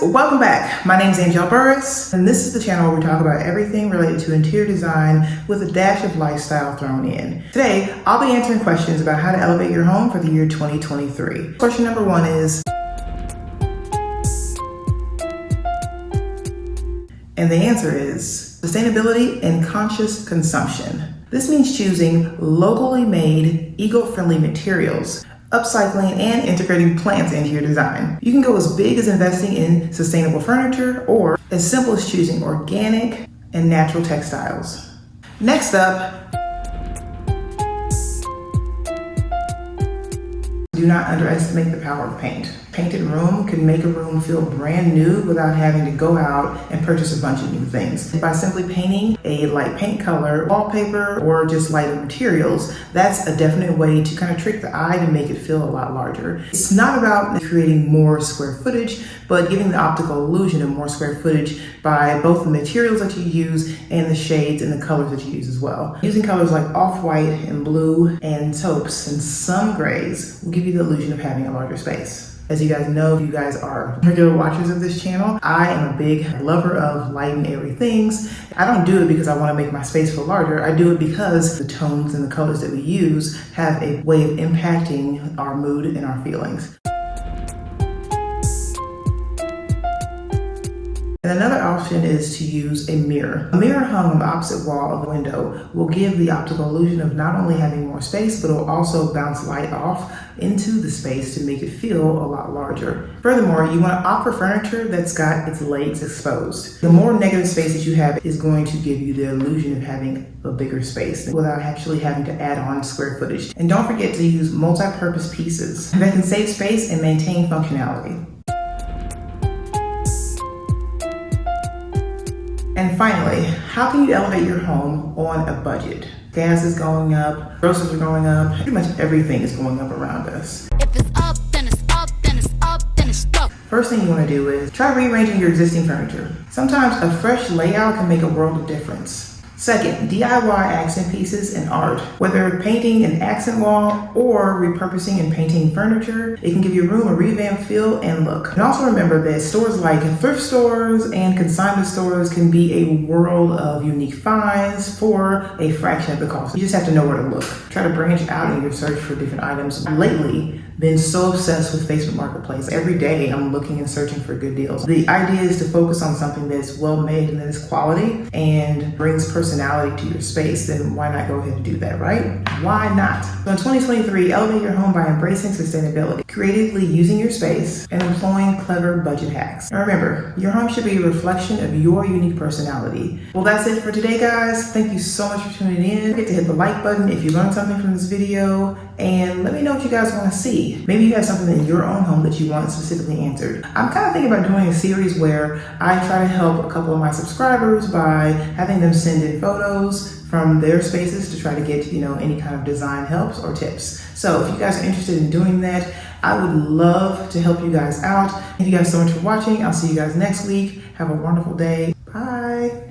Welcome back. My name is Angel Burris, and this is the channel where we talk about everything related to interior design with a dash of lifestyle thrown in. Today, I'll be answering questions about how to elevate your home for the year 2023. Question number one is, and the answer is sustainability and conscious consumption. This means choosing locally made, eco-friendly materials, upcycling and integrating plants into your design. You can go as big as investing in sustainable furniture or as simple as choosing organic and natural textiles. Next up, do not underestimate the power of paint. Painted room can make a room feel brand new without having to go out and purchase a bunch of new things. By simply painting a light paint color, wallpaper, or just lighter materials, that's a definite way to kind of trick the eye to make it feel a lot larger. It's not about creating more square footage, but giving the optical illusion of more square footage by both the materials that you use and the shades and the colors that you use as well. Using colors like off-white and blue and taupes and some grays will give you the illusion of having a larger space. As you guys know, if you guys are regular watchers of this channel, I am a big lover of light and airy things. I don't do it because I want to make my space feel larger. I do it because the tones and the colors that we use have a way of impacting our mood and our feelings. And another option is to use a mirror. A mirror hung on the opposite wall of the window will give the optical illusion of not only having more space, but it will also bounce light off into the space to make it feel a lot larger. Furthermore, you want to opt for furniture that's got its legs exposed. The more negative space that you have is going to give you the illusion of having a bigger space without actually having to add on square footage. And don't forget to use multi-purpose pieces that can save space and maintain functionality. And finally, how can you elevate your home on a budget? Gas is going up, groceries are going up, pretty much everything is going up around us. If it's up, then it's up, then it's up, then it's up. First thing you want to do is try rearranging your existing furniture. Sometimes a fresh layout can make a world of difference. Second, DIY accent pieces and art. Whether painting an accent wall or repurposing and painting furniture, it can give your room a revamped feel and look. And also remember that stores like thrift stores and consignment stores can be a world of unique finds for a fraction of the cost. You just have to know where to look. Try to branch out in your search for different items. Lately, been so obsessed with Facebook Marketplace. Every day I'm looking and searching for good deals. The idea is to focus on something that's well made and that is quality and brings personality to your space. Then why not go ahead and do that, right? Why not? So in 2023, elevate your home by embracing sustainability, creatively using your space, and employing clever budget hacks. And remember, your home should be a reflection of your unique personality. Well, that's it for today, guys. Thank you so much for tuning in. Don't forget to hit the like button if you learned something from this video, and let me know what you guys want to see. Maybe you have something in your own home that you want specifically answered. I'm kind of thinking about doing a series where I try to help a couple of my subscribers by having them send in photos from their spaces to try to get, any kind of design helps or tips. So if you guys are interested in doing that, I would love to help you guys out. Thank you guys so much for watching. I'll see you guys next week. Have a wonderful day. Bye.